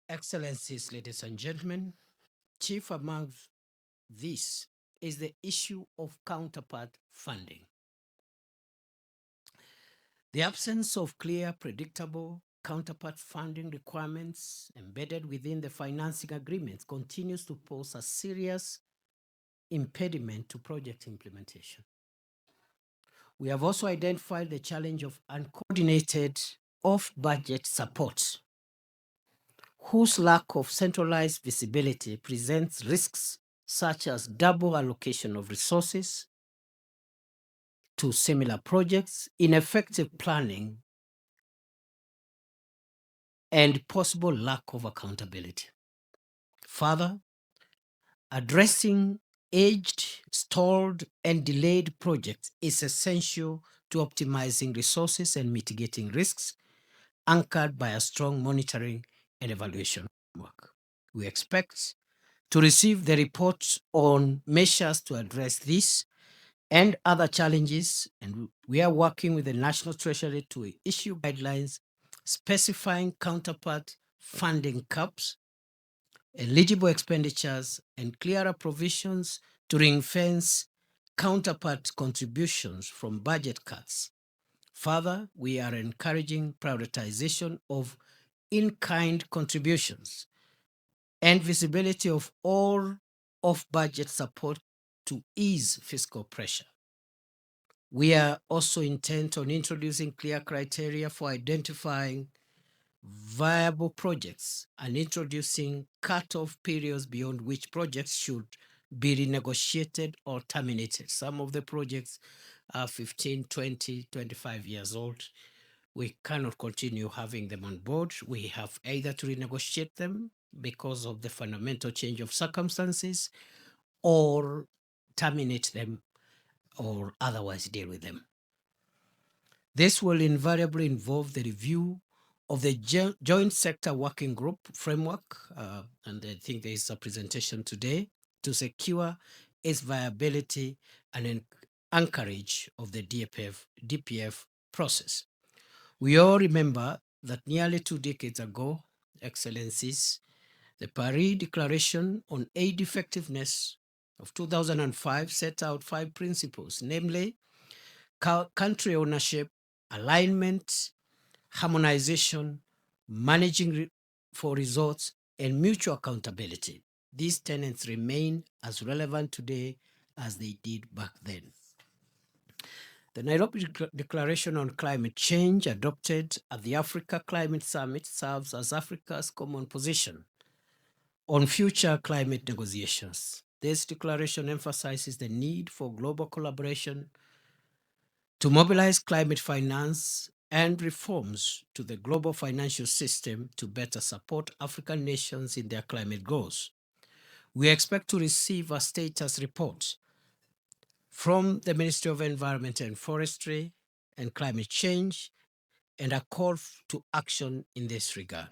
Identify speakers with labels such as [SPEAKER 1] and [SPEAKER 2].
[SPEAKER 1] Excellencies, ladies and gentlemen, chief among these is the issue of counterpart funding. The absence of clear, predictable counterpart funding requirements embedded within the financing agreements continues to pose a serious impediment to project implementation. We have also identified the challenge of uncoordinated off-budget support, whose lack of centralized visibility presents risks such as double allocation of resources to similar projects, ineffective planning, and possible lack of accountability. Further, addressing aged, stalled, and delayed projects is essential to optimizing resources and mitigating risks, anchored by a strong monitoring and evaluation framework. We expect to receive the report on measures to address this and other challenges, and we are working with the National Treasury to issue guidelines specifying counterpart funding caps, eligible expenditures, and clearer provisions to ring-fence counterpart contributions from budget cuts. Further, we are encouraging prioritization of in-kind contributions and visibility of all off-budget support to ease fiscal pressure. We are also intent on introducing clear criteria for identifying viable projects and introducing cut-off periods beyond which projects should be renegotiated or terminated. Some of the projects are 15, 20, 25 years old. We cannot continue having them on board. We have either to renegotiate them because of the fundamental change of circumstances or terminate them or otherwise deal with them. This will invariably involve the review of the Joint Sector Working Group framework, and I think there is a presentation today to secure its viability and anchorage of the DPF process. We all remember that nearly 2 decades ago, Excellencies, the Paris Declaration on Aid Effectiveness of 2005 set out 5 principles, namely country ownership, alignment, harmonization, managing for results, and mutual accountability. These tenets remain as relevant today as they did back then. The Nairobi Declaration on Climate Change, adopted at the Africa Climate Summit, serves as Africa's common position on future climate negotiations. This declaration emphasizes the need for global collaboration to mobilize climate finance and reforms to the global financial system to better support African nations in their climate goals. We expect to receive a status report from the Ministry of Environment and Forestry and Climate Change and a call to action in this regard.